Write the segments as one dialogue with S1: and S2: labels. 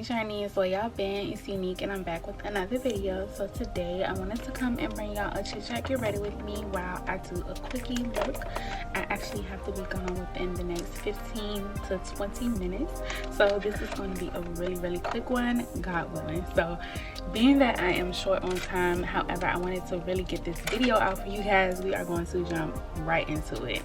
S1: family journey. So y'all been, it's Unique, and I'm back with another video. So today I wanted to come and bring y'all a chit chat get ready with me while I do a quickie look. I actually have to be gone within the next 15 to 20 minutes, so this is going to be a really quick one, God willing. So being that I am short on time, however, I wanted to really get this video out for you guys. We are going to jump right into it.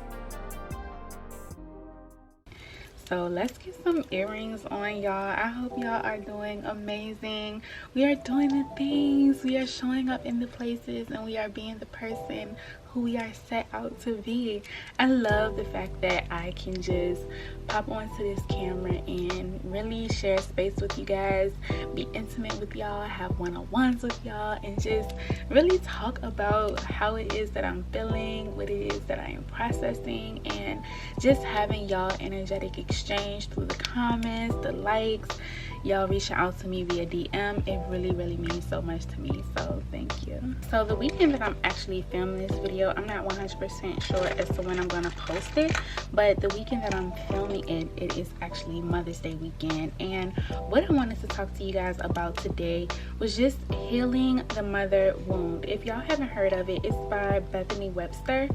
S1: So let's get some earrings on, y'all. I hope y'all are doing amazing. We are doing the things, we are showing up in the places, and we are being the person who we are set out to be. I love the fact that I can just pop onto this camera and really share space with you guys, be intimate with y'all, have one-on-ones with y'all, and just really talk about how it is that I'm feeling, what it is that I am processing, and just having y'all energetic exchange through the comments, the likes, y'all reaching out to me via DM. It really means so much to me, so thank you. So the weekend that I'm actually filming this video, I'm not 100% sure as to when I'm going to post it, but the weekend that I'm filming it is actually Mother's Day weekend. And what I wanted to talk to you guys about today was just healing the mother wound. If y'all haven't heard of it, it's by Bethany Webster,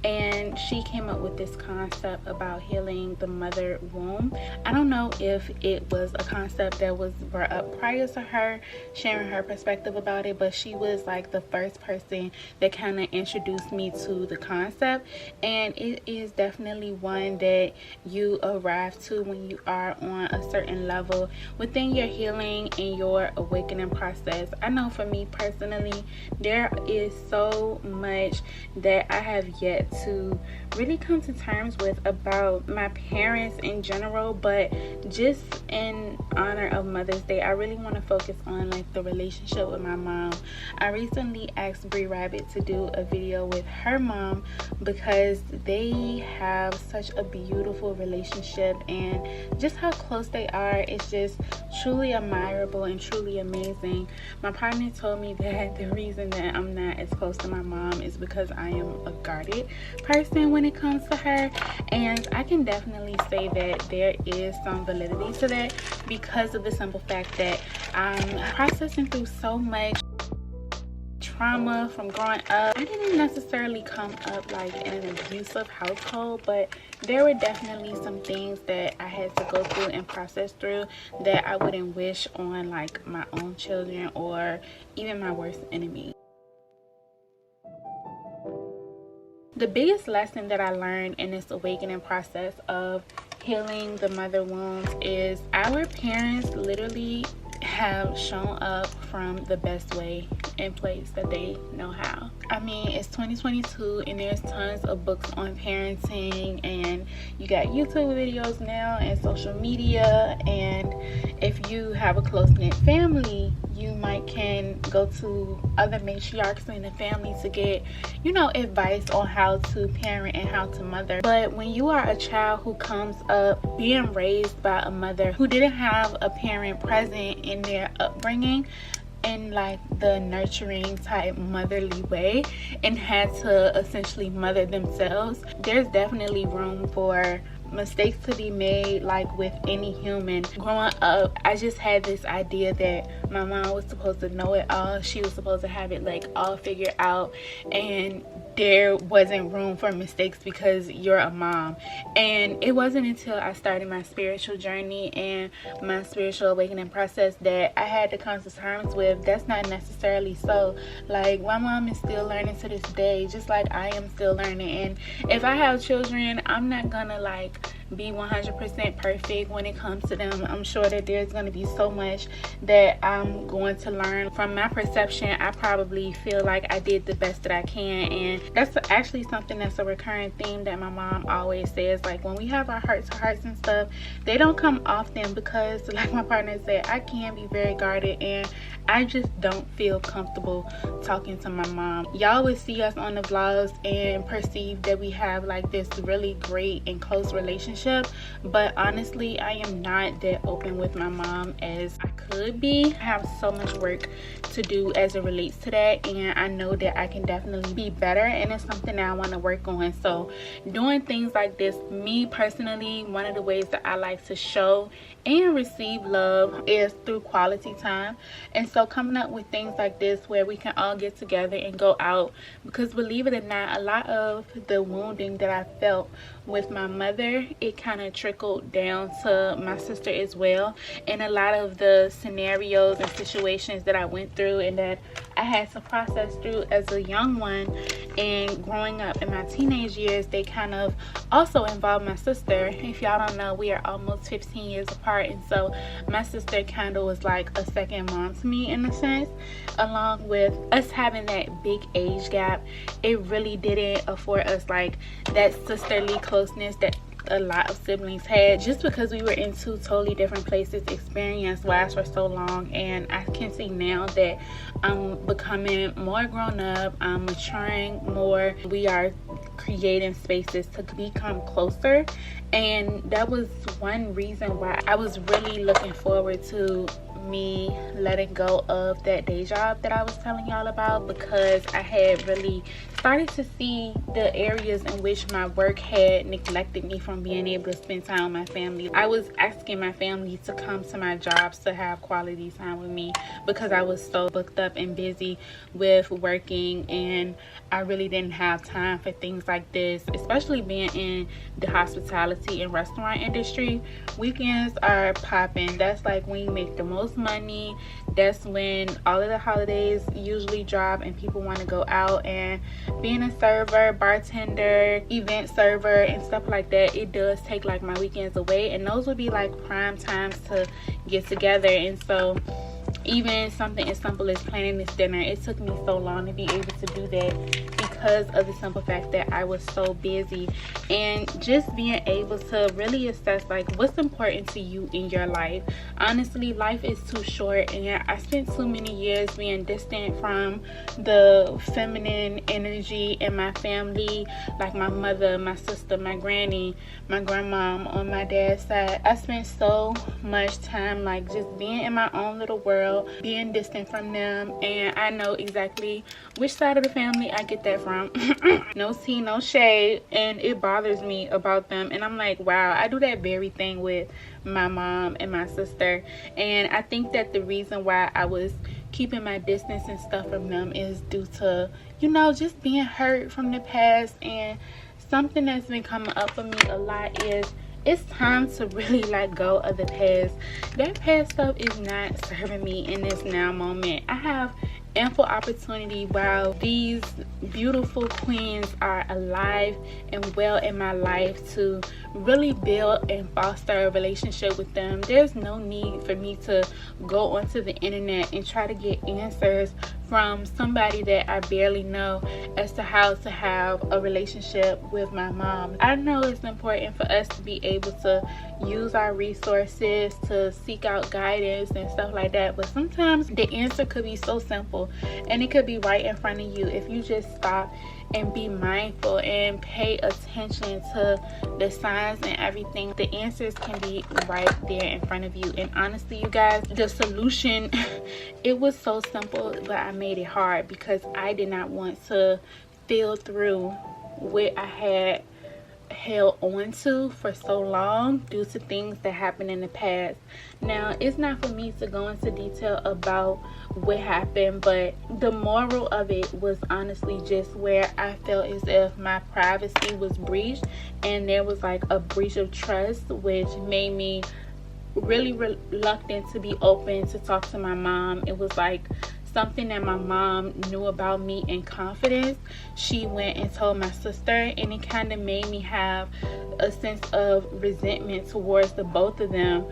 S1: and she came up with this concept about healing the mother womb. I don't know if it was a concept that was brought up prior to her sharing her perspective about it, but she was like the first person that kind of introduced me to the concept, and it is definitely one that you arrive to when you are on a certain level within your healing and your awakening process. I know for me personally, there is so much that I have yet to really come to terms with about my parents in general, but just in honor of Mother's Day, I really want to focus on like the relationship with my mom. I recently asked Bree Rabbit to do a video with her mom because they have such a beautiful relationship, and just how close they are is just truly admirable and truly amazing. My partner told me that the reason that I'm not as close to my mom is because I am a guarded person when it comes to her, and I can definitely say that there is some validity to that because of the simple fact that I'm processing through so much trauma from growing up. I didn't necessarily come up like in an abusive household, but there were definitely some things that I had to go through and process through that I wouldn't wish on like my own children or even my worst enemy. The biggest lesson that I learned in this awakening process of healing the mother wounds is our parents literally have shown up from the best way in place that they know how. I mean, it's 2022 and there's tons of books on parenting, and you got YouTube videos now and social media, and if you have a close-knit family, you might can go to other matriarchs in the family to get, you know, advice on how to parent and how to mother. But when you are a child who comes up being raised by a mother who didn't have a parent present in their upbringing in like the nurturing type motherly way, and had to essentially mother themselves, there's definitely room for mistakes to be made like with any human. Growing up, I just had this idea that my mom was supposed to know it all. She was supposed to have it like all figured out, and there wasn't room for mistakes because you're a mom. And it wasn't until I started my spiritual journey and my spiritual awakening process that I had to come to terms with that's not necessarily so. Like, my mom is still learning to this day, just like I am still learning. And if I have children, I'm not gonna like be 100% perfect when it comes to them. I'm sure that there's going to be so much that I'm going to learn. From my perception, I probably feel like I did the best that I can, and that's actually something that's a recurring theme that my mom always says. Like, when we have our heart to hearts and stuff, they don't come often because, like my partner said, I can be very guarded and I just don't feel comfortable talking to my mom. Y'all would see us on the vlogs and perceive that we have like this really great and close relationship, but honestly, I am not that open with my mom as I could be. I have so much work to do as it relates to that, and I know that I can definitely be better, and it's something that I want to work on. So doing things like this, me personally, one of the ways that I like to show and receive love is through quality time. And so coming up with things like this where we can all get together and go out, because believe it or not, a lot of the wounding that I felt with my mother, it kind of trickled down to my sister as well. And a lot of the scenarios and situations that I went through and that I had to process through as a young one and growing up in my teenage years, they kind of also involved my sister. If y'all don't know, we are almost 15 years apart, and so my sister kind of was like a second mom to me in a sense. Along with us having that big age gap, it really didn't afford us like that sisterly closeness that a lot of siblings had, just because we were in two totally different places experience wise for so long. And I can see now that I'm becoming more grown up, I'm maturing more, we are creating spaces to become closer. And that was one reason why I was really looking forward to me letting go of that day job that I was telling y'all about, because I had really started to see the areas in which my work had neglected me from being able to spend time with my family. I was asking my family to come to my jobs to have quality time with me because I was so booked up and busy with working, and I really didn't have time for things like this, especially being in the hospitality and restaurant industry. Weekends are popping. That's like when you make the most money. That's when all of the holidays usually drop and people want to go out. And being a server, bartender, event server and stuff like that, it does take like my weekends away, and those would be like prime times to get together. And so even something as simple as planning this dinner, it took me so long to be able to do that because of the simple fact that I was so busy. And just being able to really assess like what's important to you in your life. Honestly, life is too short, and I spent too many years being distant from the feminine energy in my family, like my mother, my sister, my granny, my grandmom on my dad's side. I spent so much time like just being in my own little world, being distant from them, and I know exactly which side of the family I get that from. No tea, no shade, and it bothers me about them. And I'm like, wow, I do that very thing with my mom and my sister. And I think that the reason why I was keeping my distance and stuff from them is due to, you know, just being hurt from the past. And something that's been coming up for me a lot is it's time to really let go of the past. That past stuff is not serving me in this now moment. I have ample opportunity while these beautiful queens are alive and well in my life to really build and foster a relationship with them. There's no need for me to go onto the internet and try to get answers from somebody that I barely know as to how to have a relationship with my mom. I know it's important for us to be able to use our resources to seek out guidance and stuff like that, but sometimes the answer could be so simple and it could be right in front of you if you just stop and be mindful and pay attention to the signs and everything. The answers can be right there in front of you. And honestly, you guys, the solution, it was so simple, but I made it hard because I did not want to feel through what I had held on to for so long due to things that happened in the past. Now, it's not for me to go into detail about what happened, but the moral of it was honestly just where I felt as if my privacy was breached, and there was like a breach of trust, which made me really reluctant to be open to talk to my mom. It was like something that my mom knew about me in confidence. She went and told my sister, and it kind of made me have a sense of resentment towards the both of them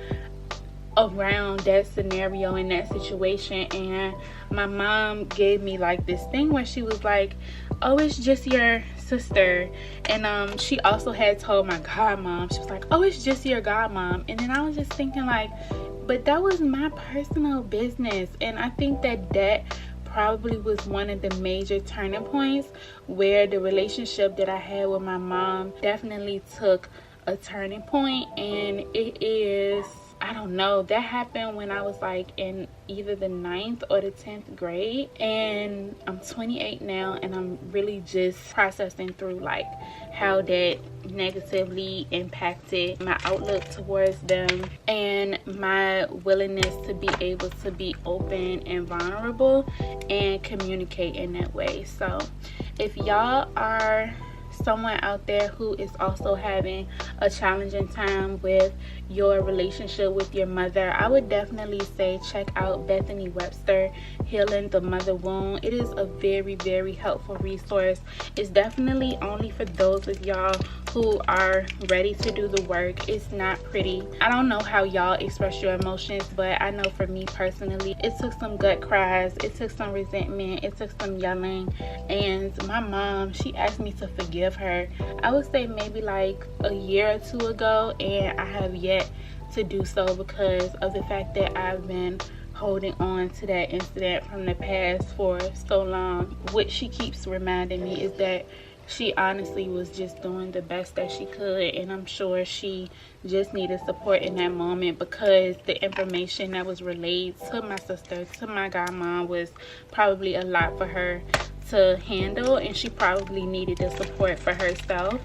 S1: around that scenario and that situation. And my mom gave me like this thing where she was like, oh, it's just your sister. And she also had told my godmom, she was like, oh, it's just your godmom. And then I was just thinking like, but that was my personal business. And I think that that probably was one of the major turning points where the relationship that I had with my mom definitely took a turning point. And it is, I don't know, that happened when I was like in either the 9th or the 10th grade, and I'm 28 now, and I'm really just processing through like how that negatively impacted my outlook towards them and my willingness to be able to be open and vulnerable and communicate in that way. So if y'all are someone out there who is also having a challenging time with your relationship with your mother, I would definitely say check out Bethany Webster, Healing the Mother Wound. It is a very, very helpful resource. It's definitely only for those of y'all who are ready to do the work. It's not pretty. I don't know how y'all express your emotions, but I know for me personally, it took some gut cries, it took some resentment, it took some yelling. And my mom, she asked me to forgive her, I would say maybe like a year or two ago, and I have yet to do so because of the fact that I've been holding on to that incident from the past for so long. What she keeps reminding me is that she honestly was just doing the best that she could, and I'm sure she just needed support in that moment because the information that was relayed to my sister, to my godmom, was probably a lot for her to handle, and she probably needed the support for herself,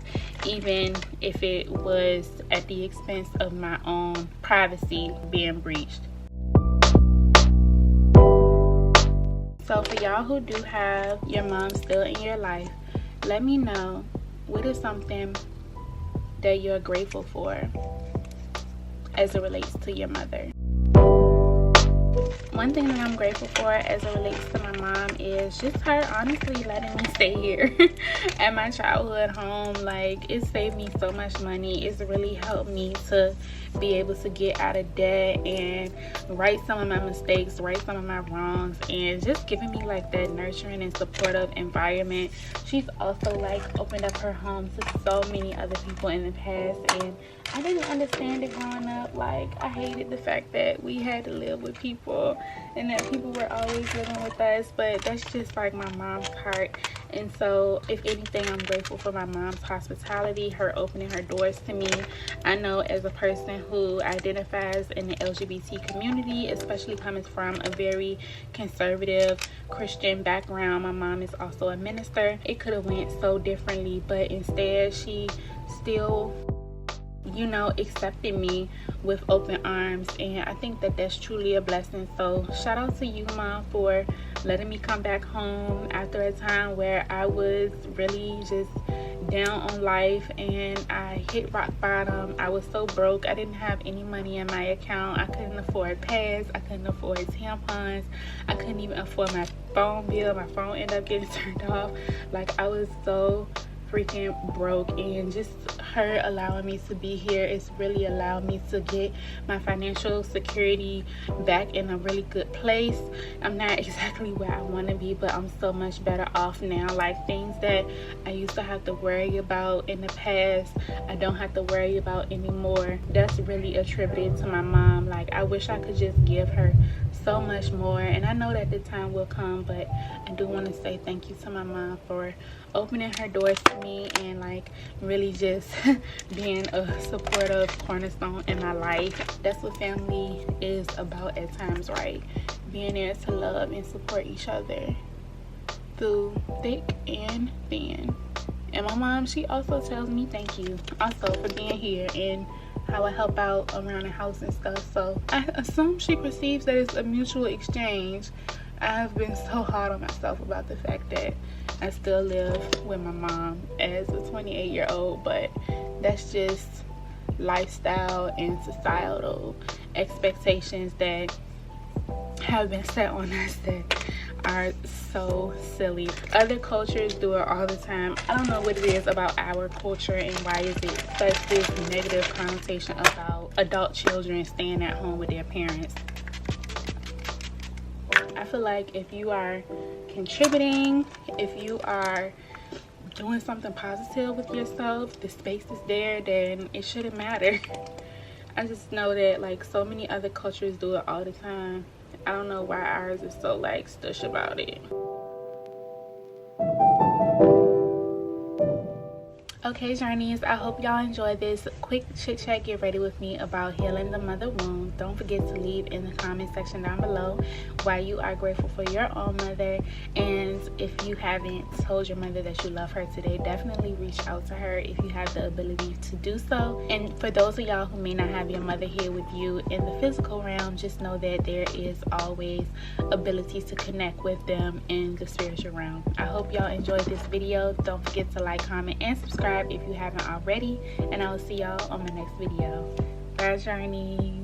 S1: even if it was at the expense of my own privacy being breached. So for y'all who do have your mom still in your life, let me know, what is something that you're grateful for as it relates to your mother? One thing that I'm grateful for as it relates to my mom is just her honestly letting me stay here at my childhood home. Like, it saved me so much money. It's really helped me to be able to get out of debt and right some of my mistakes, right some of my wrongs, and just giving me like that nurturing and supportive environment. She's also like opened up her home to so many other people in the past, and I didn't understand it growing up. Like, I hated the fact that we had to live with people and that people were always living with us, but that's just like my mom's heart. And so if anything, I'm grateful for my mom's hospitality, her opening her doors to me. I know as a person who identifies in the LGBT community, especially coming from a very conservative Christian background, my mom is also a minister, it could have went so differently, but instead she still, you know, accepted me with open arms, and I think that that's truly a blessing. So shout out to you, Mom, for letting me come back home after a time where I was really just down on life and I hit rock bottom. I was so broke. I didn't have any money in my account. I couldn't afford pads, I couldn't afford tampons, I couldn't even afford my phone bill. My phone ended up getting turned off. Like, I was so freaking broke, and just her allowing me to be here is really allowed me to get my financial security back in a really good place. I'm not exactly where I want to be, but I'm so much better off now. Like, things that I used to have to worry about in the past, I don't have to worry about anymore. That's really attributed to my mom. Like, I wish I could just give her so much more, and I know that the time will come, but I do want to say thank you to my mom for opening her doors to me and like really just being a supportive cornerstone in my life. That's what family is about at times, right? Being there to love and support each other through thick and thin. And my mom, she also tells me thank you also for being here and how I help out around the house and stuff. So I assume she perceives that it's a mutual exchange. I have been so hard on myself about the fact that I still live with my mom as a 28-year-old, but that's just lifestyle and societal expectations that have been set on us that are so silly. Other cultures do it all the time. I don't know what it is about our culture and why is it such this negative connotation about adult children staying at home with their parents. I feel like if you are contributing, if you are doing something positive with yourself, the space is there, then it shouldn't matter. I just know that like so many other cultures do it all the time. I don't know why ours is so like stush about it. Okay, journeys, I hope y'all enjoy this quick chit chat. Get ready with me about healing the mother wound. Don't forget to leave in the comment section down below why you are grateful for your own mother, and if you haven't told your mother that you love her today, definitely reach out to her if you have the ability to do so. And for those of y'all who may not have your mother here with you in the physical realm, just know that there is always ability to connect with them in the spiritual realm. I hope y'all enjoyed this video. Don't forget to like, comment, and subscribe if you haven't already, and I will see y'all on my next video. Bye, journey.